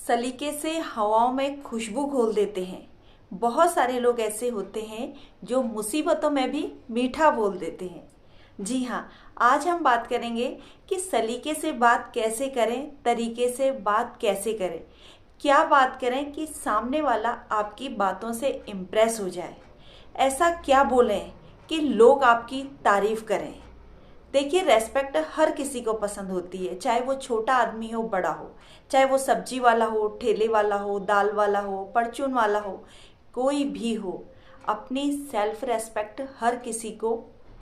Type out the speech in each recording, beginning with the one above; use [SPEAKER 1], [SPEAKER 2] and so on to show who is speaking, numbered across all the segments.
[SPEAKER 1] सलीके से हवाओं में खुशबू घोल देते हैं। बहुत सारे लोग ऐसे होते हैं जो मुसीबतों में भी मीठा बोल देते हैं। जी हाँ, आज हम बात करेंगे कि सलीके से बात कैसे करें, तरीके से बात कैसे करें। क्या बात करें कि सामने वाला आपकी बातों से इम्प्रेस हो जाए। ऐसा क्या बोलें कि लोग आपकी तारीफ करें। देखिए, रेस्पेक्ट हर किसी को पसंद होती है, चाहे वो छोटा आदमी हो, बड़ा हो, चाहे वो सब्जी वाला हो, ठेले वाला हो, दाल वाला हो, परचून वाला हो, कोई भी हो। अपनी सेल्फ रेस्पेक्ट हर किसी को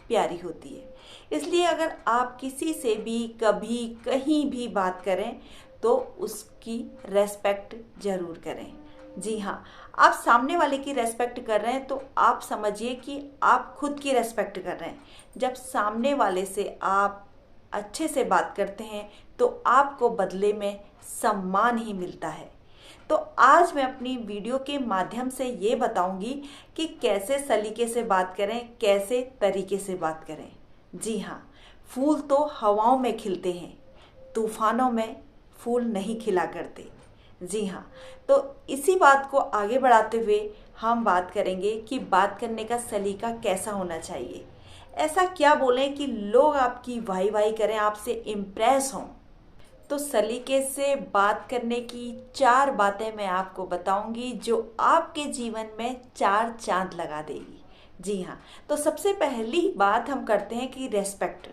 [SPEAKER 1] प्यारी होती है। इसलिए अगर आप किसी से भी कभी कहीं भी बात करें तो उसकी रेस्पेक्ट जरूर करें। जी हाँ, आप सामने वाले की रेस्पेक्ट कर रहे हैं तो आप समझिए कि आप खुद की रेस्पेक्ट कर रहे हैं। जब सामने वाले से आप अच्छे से बात करते हैं तो आपको बदले में सम्मान ही मिलता है। तो आज मैं अपनी वीडियो के माध्यम से ये बताऊंगी कि कैसे सलीके से बात करें, कैसे तरीके से बात करें। जी हाँ, फूल तो हवाओं में खिलते हैं, तूफानों में फूल नहीं खिला करते। जी हाँ, तो इसी बात को आगे बढ़ाते हुए हम बात करेंगे कि बात करने का सलीका कैसा होना चाहिए। ऐसा क्या बोलें कि लोग आपकी वाही वाही करें, आपसे इम्प्रेस हों। तो सलीके से बात करने की 4 बातें मैं आपको बताऊंगी जो आपके जीवन में 4 चांद लगा देगी। जी हाँ, तो सबसे पहली बात हम करते हैं कि रेस्पेक्ट।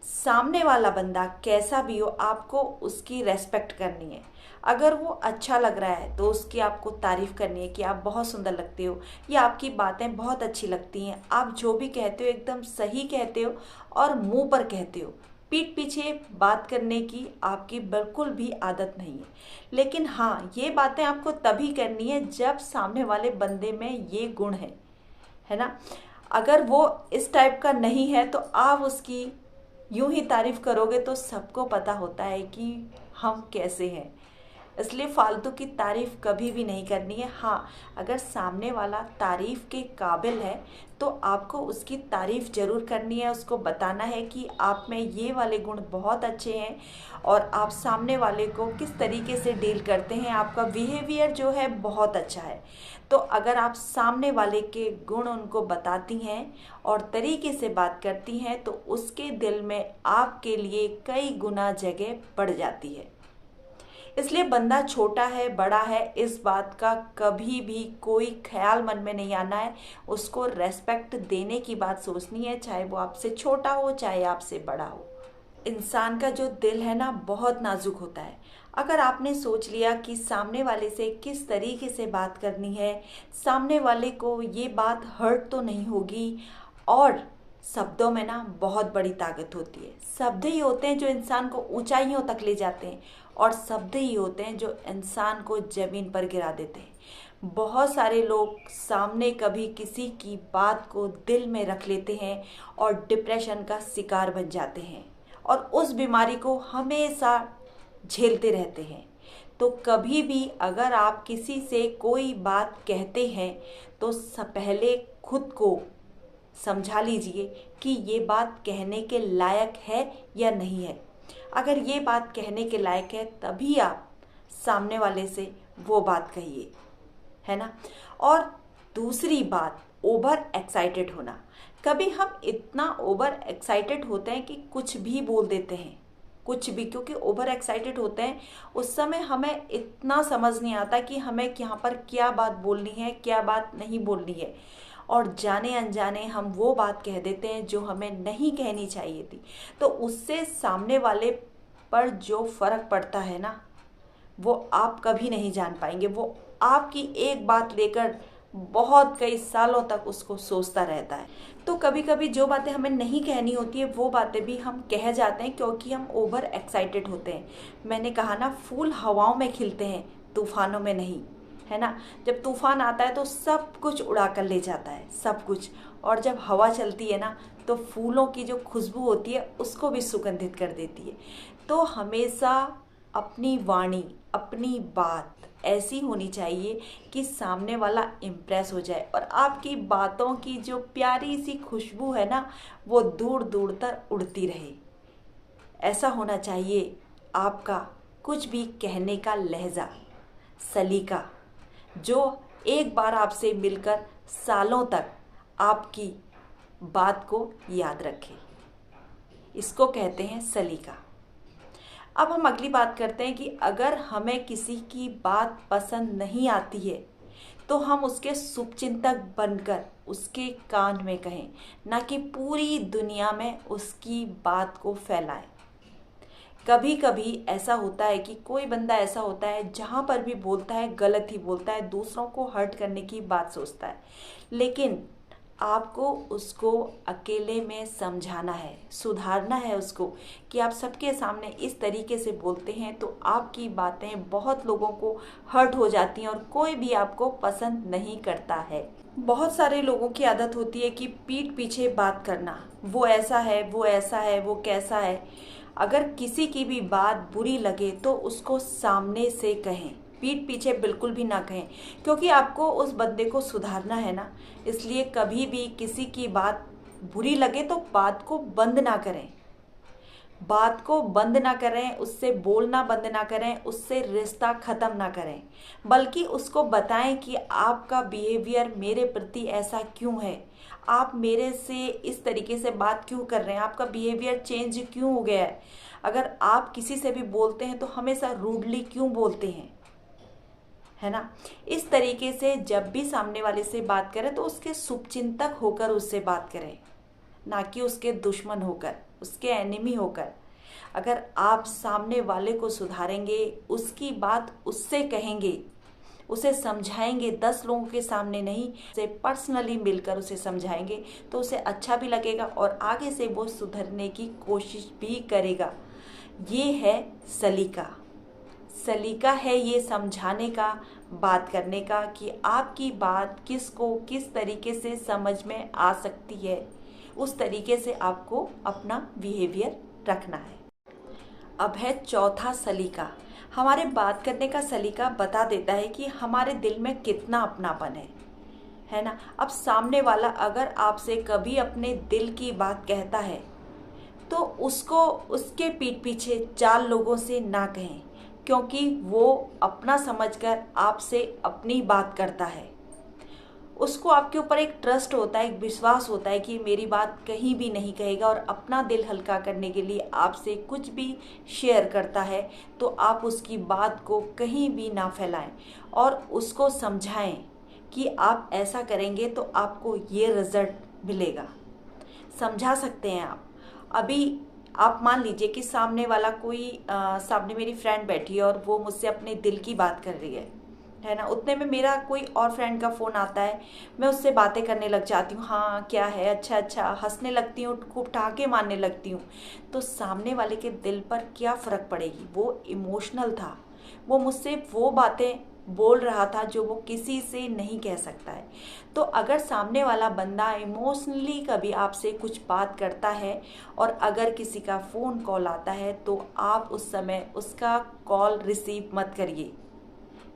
[SPEAKER 1] सामने वाला बंदा कैसा भी हो, आपको उसकी रेस्पेक्ट करनी है। अगर वो अच्छा लग रहा है तो उसकी आपको तारीफ करनी है कि आप बहुत सुंदर लगते हो, या आपकी बातें बहुत अच्छी लगती हैं, आप जो भी कहते हो एकदम सही कहते हो और मुंह पर कहते हो। पीठ पीछे बात करने की आपकी बिल्कुल भी आदत नहीं है। लेकिन हाँ, ये बातें आपको तभी करनी है जब सामने वाले बंदे में ये गुण है ना। अगर वो इस टाइप का नहीं है तो आप उसकी यूं ही तारीफ करोगे तो सबको पता होता है कि हम कैसे हैं। इसलिए फालतू की तारीफ कभी भी नहीं करनी है। हाँ, अगर सामने वाला तारीफ के काबिल है तो आपको उसकी तारीफ जरूर करनी है, उसको बताना है कि आप में ये वाले गुण बहुत अच्छे हैं और आप सामने वाले को किस तरीके से डील करते हैं, आपका बिहेवियर जो है बहुत अच्छा है। तो अगर आप सामने वाले के गुण उनको बताती हैं और तरीके से बात करती हैं तो उसके दिल में आपके लिए कई गुना जगह बढ़ जाती है। इसलिए बंदा छोटा है, बड़ा है, इस बात का कभी भी कोई ख्याल मन में नहीं आना है। उसको रेस्पेक्ट देने की बात सोचनी है, चाहे वो आपसे छोटा हो चाहे आपसे बड़ा हो। इंसान का जो दिल है ना, बहुत नाजुक होता है। अगर आपने सोच लिया कि सामने वाले से किस तरीके से बात करनी है, सामने वाले को ये बात हर्ट तो नहीं होगी, और शब्दों में ना बहुत बड़ी ताकत होती है। शब्द ही होते हैं जो इंसान को ऊंचाइयों तक ले जाते हैं, और शब्द ही होते हैं जो इंसान को जमीन पर गिरा देते हैं। बहुत सारे लोग सामने कभी किसी की बात को दिल में रख लेते हैं और डिप्रेशन का शिकार बन जाते हैं और उस बीमारी को हमेशा झेलते रहते हैं। तो कभी भी अगर आप किसी से कोई बात कहते हैं तो पहले खुद को समझा लीजिए कि ये बात कहने के लायक है या नहीं है। अगर ये बात कहने के लायक है तभी आप सामने वाले से वो बात कहिए, है ना। और दूसरी बात, ओवर एक्साइटेड होना। कभी हम इतना ओवर एक्साइटेड होते हैं कि कुछ भी बोल देते हैं, कुछ भी, क्योंकि ओवर एक्साइटेड होते हैं उस समय हमें इतना समझ नहीं आता कि हमें यहाँ पर क्या बात बोलनी है, क्या बात नहीं बोलनी है, और जाने अनजाने हम वो बात कह देते हैं जो हमें नहीं कहनी चाहिए थी। तो उससे सामने वाले पर जो फर्क पड़ता है ना, वो आप कभी नहीं जान पाएंगे। वो आपकी एक बात लेकर बहुत कई सालों तक उसको सोचता रहता है। तो कभी कभी जो बातें हमें नहीं कहनी होती है वो बातें भी हम कह जाते हैं क्योंकि हम ओवर एक्साइटेड होते हैं। मैंने कहा ना, फूल हवाओं में खिलते हैं, तूफानों में नहीं, है ना। जब तूफान आता है तो सब कुछ उड़ा कर ले जाता है, सब कुछ। और जब हवा चलती है ना तो फूलों की जो खुशबू होती है उसको भी सुगंधित कर देती है। तो हमेशा अपनी वाणी, अपनी बात ऐसी होनी चाहिए कि सामने वाला इम्प्रेस हो जाए और आपकी बातों की जो प्यारी सी खुशबू है ना, वो दूर दूर तक उड़ती रहे। ऐसा होना चाहिए आपका कुछ भी कहने का लहजा। सलीका, जो एक बार आपसे मिलकर सालों तक आपकी बात को याद रखे। इसको कहते हैं सलीका। अब हम अगली बात करते हैं कि अगर हमें किसी की बात पसंद नहीं आती है तो हम उसके शुभचिंतक बनकर उसके कान में कहें, ना कि पूरी दुनिया में उसकी बात को फैलाएं। कभी कभी ऐसा होता है कि कोई बंदा ऐसा होता है जहाँ पर भी बोलता है गलत ही बोलता है, दूसरों को हर्ट करने की बात सोचता है, लेकिन आपको उसको अकेले में समझाना है, सुधारना है उसको कि आप सबके सामने इस तरीके से बोलते हैं तो आपकी बातें बहुत लोगों को हर्ट हो जाती हैं और कोई भी आपको पसंद नहीं करता है। बहुत सारे लोगों की आदत होती है कि पीठ पीछे बात करना, वो ऐसा है, वो ऐसा है, वो कैसा है। अगर किसी की भी बात बुरी लगे तो उसको सामने से कहें, पीठ पीछे बिल्कुल भी ना कहें, क्योंकि आपको उस बंदे को सुधारना है ना। इसलिए कभी भी किसी की बात बुरी लगे तो बात को बंद ना करें, बात को बंद ना करें, उससे बोलना बंद ना करें, उससे रिश्ता ख़त्म ना करें, बल्कि उसको बताएं कि आपका बिहेवियर मेरे प्रति ऐसा क्यों है, आप मेरे से इस तरीके से बात क्यों कर रहे हैं, आपका बिहेवियर चेंज क्यों हो गया है। अगर आप किसी से भी बोलते हैं तो हमेशा रूडली क्यों बोलते हैं, है ना। इस तरीके से जब भी सामने वाले से बात करें तो उसके शुभचिंतक होकर उससे बात करें, ना कि उसके दुश्मन होकर, उसके एनिमी होकर। अगर आप सामने वाले को सुधारेंगे, उसकी बात उससे कहेंगे, उसे समझाएंगे, 10 लोगों के सामने नहीं, उसे पर्सनली मिलकर उसे समझाएंगे तो उसे अच्छा भी लगेगा और आगे से वो सुधरने की कोशिश भी करेगा। ये है सलीका। सलीका है ये समझाने का, बात करने का कि आपकी बात किसको किस तरीके से समझ में आ सकती है, उस तरीके से आपको अपना बिहेवियर रखना है। अब है चौथा सलीका। हमारे बात करने का सलीका बता देता है कि हमारे दिल में कितना अपनापन है ना। अब सामने वाला अगर आपसे कभी अपने दिल की बात कहता है तो उसको उसके पीठ पीछे 4 लोगों से ना कहें, क्योंकि वो अपना समझकर आपसे अपनी बात करता है। उसको आपके ऊपर एक ट्रस्ट होता है, एक विश्वास होता है कि मेरी बात कहीं भी नहीं कहेगा और अपना दिल हल्का करने के लिए आपसे कुछ भी शेयर करता है, तो आप उसकी बात को कहीं भी ना फैलाएं और उसको समझाएं कि आप ऐसा करेंगे तो आपको ये रिजल्ट मिलेगा। समझा सकते हैं आप। अभी आप मान लीजिए कि सामने वाला सामने मेरी फ्रेंड बैठी है और वो मुझसे अपने दिल की बात कर रही है ना। उतने में मेरा कोई और फ्रेंड का फ़ोन आता है, मैं उससे बातें करने लग जाती हूँ, हाँ क्या है, अच्छा अच्छा, हंसने लगती हूँ, खूब ठहाके मारने लगती हूँ। तो सामने वाले के दिल पर क्या फ़र्क पड़ेगी। वो इमोशनल था, वो मुझसे वो बातें बोल रहा था जो वो किसी से नहीं कह सकता है। तो अगर सामने वाला बंदा इमोशनली कभी आपसे कुछ बात करता है और अगर किसी का फ़ोन कॉल आता है तो आप उस समय उसका कॉल रिसीव मत करिए,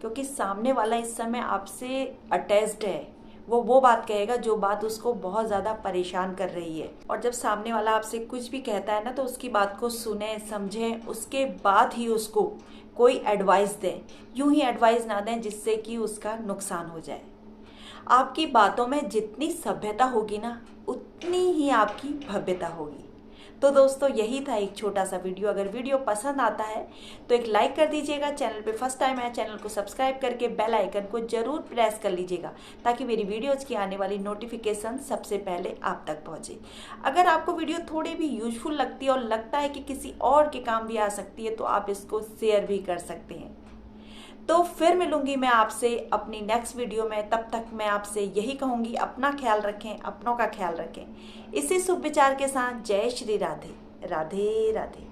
[SPEAKER 1] क्योंकि सामने वाला इस समय आपसे अटैच्ड है। वो बात कहेगा जो बात उसको बहुत ज़्यादा परेशान कर रही है। और जब सामने वाला आपसे कुछ भी कहता है ना तो उसकी बात को सुने, समझें, उसके बाद ही उसको कोई एडवाइस दें। यूं ही एडवाइस ना दें जिससे कि उसका नुकसान हो जाए। आपकी बातों में जितनी सभ्यता होगी ना उतनी ही आपकी भव्यता होगी। तो दोस्तों यही था एक छोटा सा वीडियो। अगर वीडियो पसंद आता है तो एक लाइक कर दीजिएगा। चैनल पे फर्स्ट टाइम है, चैनल को सब्सक्राइब करके बेल आइकन को जरूर प्रेस कर लीजिएगा ताकि मेरी वीडियोज़ की आने वाली नोटिफिकेशन सबसे पहले आप तक पहुंचे। अगर आपको वीडियो थोड़ी भी यूजफुल लगती है और लगता है कि किसी और के काम भी आ सकती है तो आप इसको शेयर भी कर सकते हैं। तो फिर मिलूंगी मैं आपसे अपनी नेक्स्ट वीडियो में। तब तक मैं आपसे यही कहूंगी, अपना ख्याल रखें, अपनों का ख्याल रखें। इसी शुभ विचार के साथ जय श्री राधे। राधे राधे।